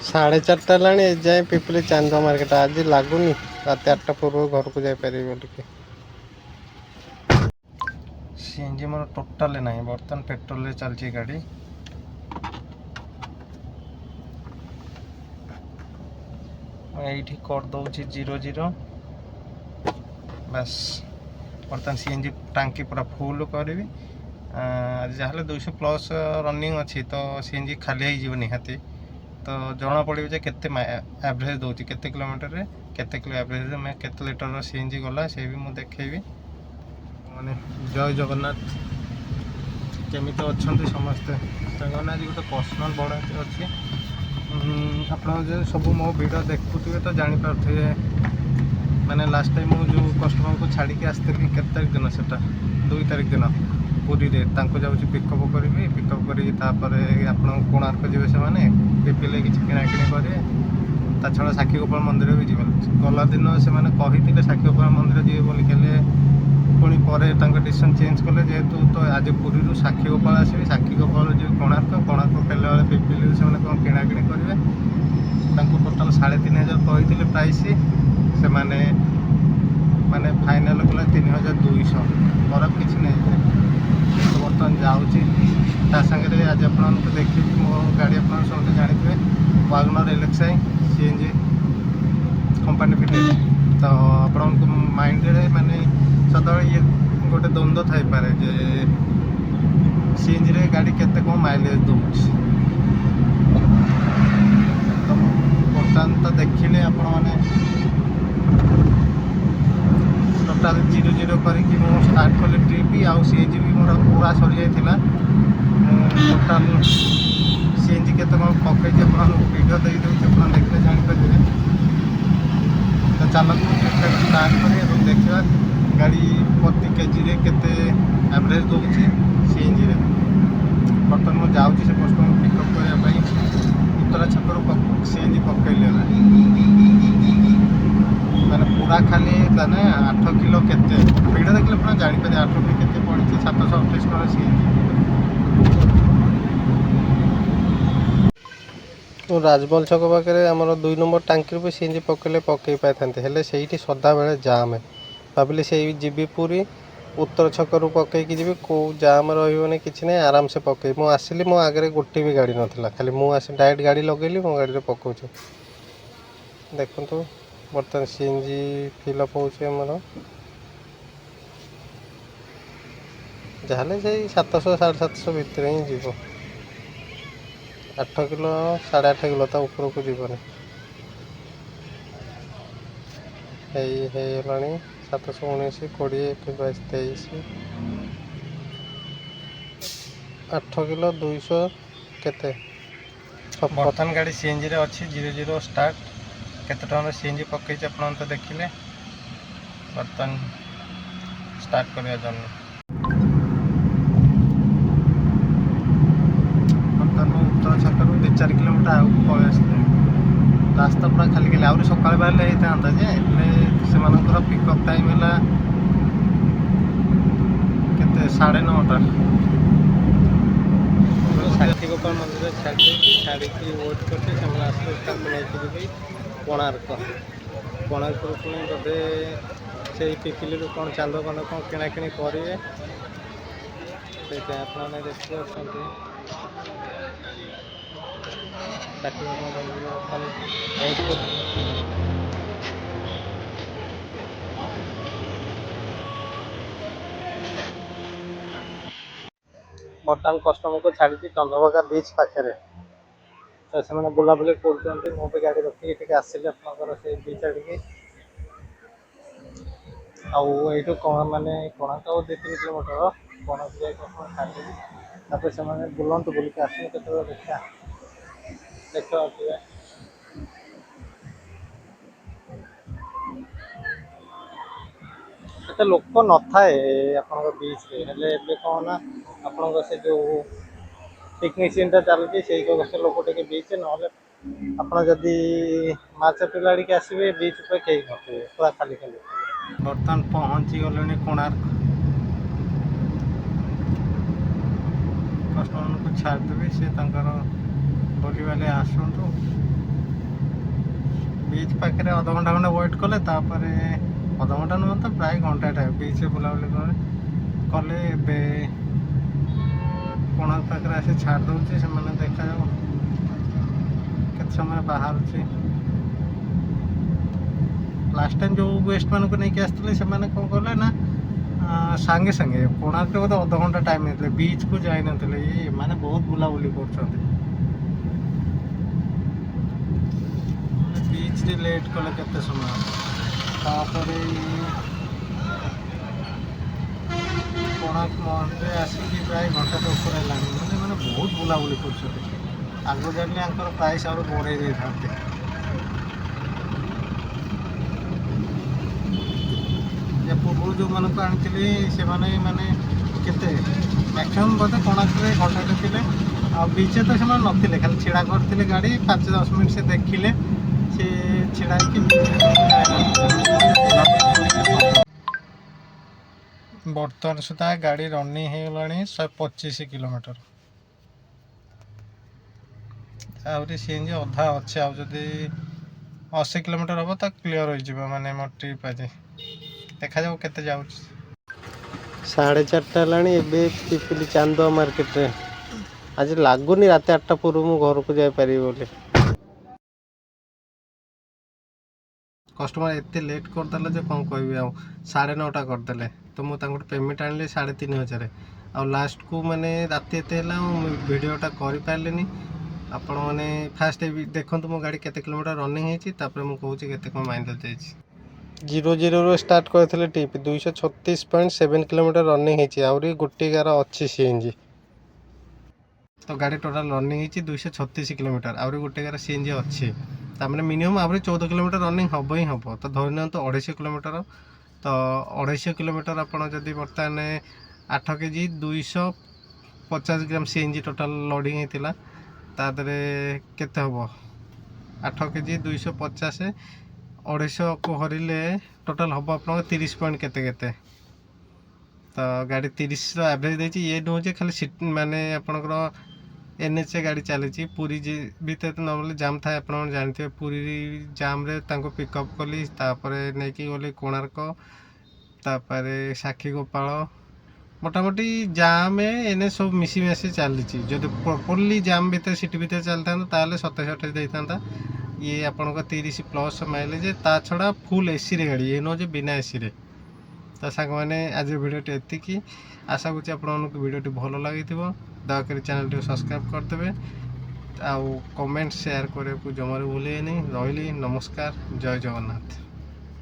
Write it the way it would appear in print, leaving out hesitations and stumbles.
4:30 ହେଲାଣି ଏଯାଏଁ ପିପିଲି ଚାନ୍ଦ ମାର୍କେଟ ଆଜି ଲାଗୁନି ରାତି 8ଟା ପୂର୍ବରୁ ଘରକୁ ଯାଇପାରିବି ବୋଲିକି। ସିଏନଜି ମୋର ଟୋଟାଲି ନାହିଁ, ବର୍ତ୍ତମାନ ପେଟ୍ରୋଲରେ ଚାଲିଛି ଗାଡ଼ି। ମୁଁ ଏଇଠି କରିଦେଉଛି 00 ବାସ୍। ବର୍ତ୍ତମାନ ସିଏନଜି ଟାଙ୍କି ପୁରା ଫୁଲ୍ କରିବି। ଆଜି ଯାହାହେଲେ 200+ ରନିଂ ଅଛି, ତ ସିଏନଜି ଖାଲି ହେଇଯିବ ନିହାତି। ତ ଜଣାପଡ଼ିବ ଯେ କେତେ ଆଭରେଜ୍ ଦେଉଛି, କେତେ କିଲୋମିଟରରେ କେତେ କିଲୋ ଆଭରେଜରେ କେତେ ଲିଟରର ସିଏନଜି ଗଲା, ସେ ବି ମୁଁ ଦେଖେଇବି। ମାନେ ଜୟ ଜଗନ୍ନାଥ, କେମିତି ଅଛନ୍ତି ସମସ୍ତେ? ସାଙ୍ଗମାନେ ଆଜି ଗୋଟେ ପର୍ସନାଲ୍ ବର୍ଥଡେ ଅଛି। ଆପଣ ଯଦି ସବୁ ମୋ ଭିଡ଼ିଓ ଦେଖୁଥିବେ ତ ଜାଣିପାରୁଥିବେ, ମାନେ ଲାଷ୍ଟ ଟାଇମ୍ ମୁଁ ଯେଉଁ କଷ୍ଟମରକୁ ଛାଡ଼ିକି ଆସିଥିଲି, କେତେ ତାରିଖ ଦିନ ସେଟା 2 ତାରିଖ ଦିନ ପୁରୀରେ ତାଙ୍କୁ ଯାଉଛି ପିକଅପ୍ କରିବି। ପିକଅପ୍ କରିକି ତାପରେ ଆପଣଙ୍କୁ କୋଣାର୍କ ଯିବେ ସେମାନେ, ପିପିଲି କିଛି କିଣାକିଣି କରିବେ। ତା ଛଡ଼ା ସାକ୍ଷୀଗୋପାଳ ମନ୍ଦିର ବି ଯିବେ। ଗଲା ଦିନ ସେମାନେ କହିଥିଲେ ସାକ୍ଷୀଗୋପାଳ ମନ୍ଦିର ଯିବେ ବୋଲି, ହେଲେ ପୁଣି ପରେ ତାଙ୍କ ଡିସିସନ୍ ଚେଞ୍ଜ କଲେ। ଯେହେତୁ ତ ଆଜି ପୁରୀରୁ ସାକ୍ଷୀଗୋପାଳ ଆସିବେ, ସାକ୍ଷୀଗୋପାଳ ଯିବେ କୋଣାର୍କ ଫେରିଲା ବେଳେ ପିପିଲିରୁ ସେମାନେ କ'ଣ କିଣାକିଣି କରିବେ। ତାଙ୍କୁ ଟୋଟାଲ୍ 3500 କହିଥିଲେ ପ୍ରାଇସ୍, ସେମାନେ ମାନେ ଫାଇନାଲ୍ କଲେ 3200। ଖରାପ କିଛି ନାହିଁ ଯେ, ତ ବର୍ତ୍ତମାନ ଯାଉଛି। ତା ସାଙ୍ଗରେ ଆଜି ଆପଣଙ୍କୁ ଦେଖିବି ମୋ ଗାଡ଼ି, ଆପଣ ସମସ୍ତେ ଜାଣିଥିବେ ୱାଗନର୍ LXi ସିଏନଜି କମ୍ପାନୀ ଫିଟେଜ୍। ତ ଆପଣଙ୍କ ମାଇଣ୍ଡରେ ମାନେ ସଦାବେଳେ ଇଏ ଗୋଟେ ଦ୍ୱନ୍ଦ୍ୱ ଥାଇପାରେ ଯେ ସିଏନଜିରେ ଗାଡ଼ି କେତେ କ'ଣ ମାଇଲେଜ୍ ଦେଉଛି। ତ ବର୍ତ୍ତମାନ ତ ଦେଖିଲେ ଆପଣମାନେ ଟୋଟାଲ୍ 00 କରିକି ମୁଁ ଷ୍ଟାର୍ଟ କଲି ଟ୍ରିପ୍। ଆଉ ସିଏନଜି ବି ମୋର ପୁରା ସରିଯାଇଥିଲା। ମୁଁ ଟୋଟାଲ୍ ସିଏନଜି କେତେ କ'ଣ ପକେଇଛି ଆପଣଙ୍କୁ ଭିଡ଼ିଓ ଦେଇଦେଉଛି, ଆପଣ ଦେଖିଲେ ଜାଣିପାରିବେ। ତ ଚାଲନ୍ତୁ ଟ୍ରିପ୍ଟାକୁ ଷ୍ଟାର୍ଟ କରି ଏବଂ ଦେଖିବା ଗାଡ଼ି ପ୍ରତି କେଜିରେ କେତେ ଆଭରେଜ୍ ଦେଉଛି ସିଏନଜିରେ। ବର୍ତ୍ତମାନ ମୁଁ ଯାଉଛି ସେ କଷ୍ଟମରକୁ ପିକଅପ୍ କରିବା ପାଇଁ। ଉତ୍ତରା ଛକରୁ ସିଏନଜି ପକେଇଲି ହେଲା, ମାନେ ପୁରା ଖାଲି ହେଇଥିଲା ନା 8 କିଲୋ କେତେ। ଭିଡ଼ିଓ ଦେଖିଲେ ଆପଣ ଜାଣିପାରିବେ 8 କିଲୋ କେତେ ପଡ଼ିଛି। 728 ଟଙ୍କା ସିଏନଜି। ମୁଁ ରାଜମହଲ ଛକ ପାଖରେ ଆମର 2 ନମ୍ବର ଟାଙ୍କିରୁ ବି ସିଏନଜି ପକେଇ ପାରିଥାନ୍ତି, ହେଲେ ସେଇଠି ସଦାବେଳେ ଜାମ୍। ଭାବିଲି ସେଇ ଯିବି ପୁରୀ, ଉତ୍ତର ଛକରୁ ପକେଇକି ଯିବି, କେଉଁ ଜାମ୍ ରହିବନି କିଛି ନାହିଁ, ଆରାମସେ ପକେଇବି। ମୁଁ ଆସିଲି, ମୋ ଆଗରେ ଗୋଟେ ବି ଗାଡ଼ି ନଥିଲା, ଖାଲି ମୁଁ ଆସି ଡାଇରେକ୍ଟ ଗାଡ଼ି ଲଗେଇଲି, ମୋ ଗାଡ଼ିରେ ପକାଉଛି। ଦେଖନ୍ତୁ ବର୍ତ୍ତମାନ ସିଏନଜି ଫିଲ୍ଅପ୍ ହେଉଛି ଆମର, ଯାହାହେଲେ ସେଇ 700 750 ଭିତରେ ହିଁ ଯିବ। 8 କିଲୋ 8.5 କିଲୋ, ତା ଉପରକୁ ଯିବନି। ହେଇଗଲାଣି 719, 20, 21, 23, 8 କିଲୋ 200 କେତେ। ବର୍ତ୍ତମାନ ଗାଡ଼ି ସିଏନଜିରେ ଅଛି 00 ଷ୍ଟାର୍ଟ। କେତେ ଟଙ୍କାର ସିଏନଜି ପକେଇଛି ଆପଣ ତ ଦେଖିଲେ। ବର୍ତ୍ତମାନ ଷ୍ଟାର୍ଟ କରିବା ଜন্য ବର୍ତ୍ତମାନ ମୁଁ ଉତ୍ତର ଛକରୁ 2-4 କିଲୋମିଟର ଆଗକୁ ପଳେଇ ଆସିଲି। ରାସ୍ତା ପୁରା ଖାଲି ଖାଲି। ଆହୁରି ସକାଳେ ବାହାରିଲେ ହେଇଥାନ୍ତା ଯେ, ହେଲେ ସେମାନଙ୍କର ପିକଅପ୍ ଟାଇମ୍ ହେଲା କେତେ 9:30। ସାକ୍ଷୀଗୋପାଳ ମନ୍ଦିର ଛାଡ଼ିକି ୱେଟ୍ କରିଛି, ସେମାନେ ଆସିଲେ ତାଙ୍କୁ ନେଇକି ଯିବି କୋଣାର୍କରୁ ପୁଣି ବୋଧେ ସେଇ ପିପିଲିରୁ କ'ଣ ଚାନ୍ଦକଣ୍ଡ କ'ଣ କିଣାକିଣି କରିବେ। ସେଇଥିପାଇଁ ଆପଣମାନେ ଦେଖି ଅଛନ୍ତି। ସାକ୍ଷୀଗୋପାଳ ମନ୍ଦିର ବର୍ତ୍ତମାନ ୱେଟ୍ କରୁଛି। ବର୍ତ୍ତମାନ କଷ୍ଟମରକୁ ଛାଡ଼ିଛି ଚନ୍ଦ୍ରଭାଗା ବିଚ୍ ପାଖରେ, ତ ସେମାନେ ବୁଲାବୁଲି କରୁଛନ୍ତି। ମୁଁ ବି ଗାଡ଼ି ରଖିକି ଟିକେ ଆସିଲି ଆପଣଙ୍କର ସେଇ ବିଚ୍ ଆଡ଼ିକି। ଆଉ ଏଇଠୁ ମାନେ କୋଣାର୍କ ଆଉ 2-3 କିଲୋମିଟର। କୋଣାର୍କ ଯାଇକି ଆପଣ ଛାଡ଼ିଦେବି, ତାପରେ ସେମାନେ ବୁଲନ୍ତୁ, ବୁଲିକି ଆସିବେ। କେତେବେଳେ ଦେଖିବା ଏତେ ଲୋକ ନଥାଏ ଆପଣଙ୍କ ବିଚ୍ରେ, ହେଲେ ଏବେ କ'ଣ ନା ଆପଣଙ୍କ ସେ ଯେଉଁ ପିକନିକ୍ ସିନ୍ଟା ଚାଲୁଛି, ସେଇ ଯୋଗୁଁ ଲୋକ ଟିକେ ବିଚ୍। ନହେଲେ ଆପଣ ଯଦି ମାର୍ଚ୍ଚ ଏପ୍ରିଲ ଆଡ଼ିକି ଆସିବେ, ବିଚ୍ ଉପରେ କେହି ନଥିବେ, ପୁରା ଖାଲି ଖାଲି। ବର୍ତ୍ତମାନ ପହଞ୍ଚି ଗଲେଣି କୋଣାର୍କ। କଷ୍ଟମରଙ୍କୁ ଛାଡ଼ିଦେବି, ସେ ତାଙ୍କର ବୁଲିବାଲି ଆସନ୍ତୁ। बीच पाखे अध घंटा खंडे वेट कले अध घंटा नुह तो प्राय घंटा बीच बुलाबुली कले कोणार्क पाखे आसी छाड़ दूसरी से देखा केते समय बाहर लास्ट टाइम जो गेस्ट मान को लेकिन आसते से कौन कले ना सांगे सांगे कोणार्क बोधे अध घंटा टाइम नहीं बीच को जाई नथिले ये माने बहुत बुलाबुली कर बीच रे लेट कले केते समय तापरे कोणार्क मंदिर आसिक प्राय घंटा तो ऊपर है मैंने बहुत बुलाबुली कर आगु जाने प्राइस आगे बढ़े जाते पूर्व जो मान को आनी से माने केते मैक्सिमम बोधे कोणार्क घंटे थे आ बीचे तो से नथिले खाली छिड़ा करते गाड़ी 5-10 मिनट से देखिले से छिड़ा बर्तमान सुधा गाड़ी रनिंग हो गला 125 किलोमीटर आहरी सीएनजी अधा अच्छे आदि 80 किलोमीटर हम तो क्लीयर हो माने मोर ट्रिप आज देखा जाओ केते जाऊ 4:30 है चांदुआ मार्केट रे आज लगुनि रात 8टा पूर्व मु घर को जाई पारी बोले कस्टमर एत लेट करदे जो कौन कह 9:30 करदे तो मुझे पेमेंट आनी 3,500 आ लास्ट को मैंने राति एत भिडटा कर आपण मैंने फास्ट देखो मो गाड़ी केते किलोमीटर रनिंग होती मुझे केते कौन माइलेज जाइए 00 स्टार्ट करते टिप 236.7 किलोमीटर रनिंग होती आहरी गोटे गार अच्छी सीएनजी तो गाड़ी टोटाल रनिंग होती 236 किलोमीटर आहरी गोटे गार सीएनजी अच्छी तार मिनिमम आहरी 14 किलोमीटर रनिंग हम ही हम तो धरी नि 250 किलोमीटर तो 250 किलोमीटर आपड़ जदि बर्तमान 8 kg 250 ग्राम सीएनजी टोटाल लोडिंग होता तादरे केते हम 8 kg 250 250 को हरिले टोटाल हम आप 30 पॉइंट केते तो गाड़ी 30 एवरेज देती ये नुहे खाली सीट माने आपंकर एनएच गाड़ी चली पुरी भीतर तो नॉर्मली जाम था आप जानते पुरी जाम रे पिकअप कली नहीं गली कोणार्क तापर साक्षी गोपाल मोटामोटी जाम एने सब मिसी मिसी चली जब प्रॉपर्ली जाम भीतर सीट भीतर चलता 27-28 देता ये आपण 30+ माइलेज ता छड़ा फुल एसी रे गाड़ी ये नुहे बिना एसी रे तो सांग मैंने आज भिडियोटी एतिकी आशा करुँच आपको भिडियोटी भल लगी दयाकोरी चैनल टी सब्सक्राइब करदे आउ कमेंट शेयर करने को जमार भूल नहीं रही नमस्कार जय जगन्नाथ।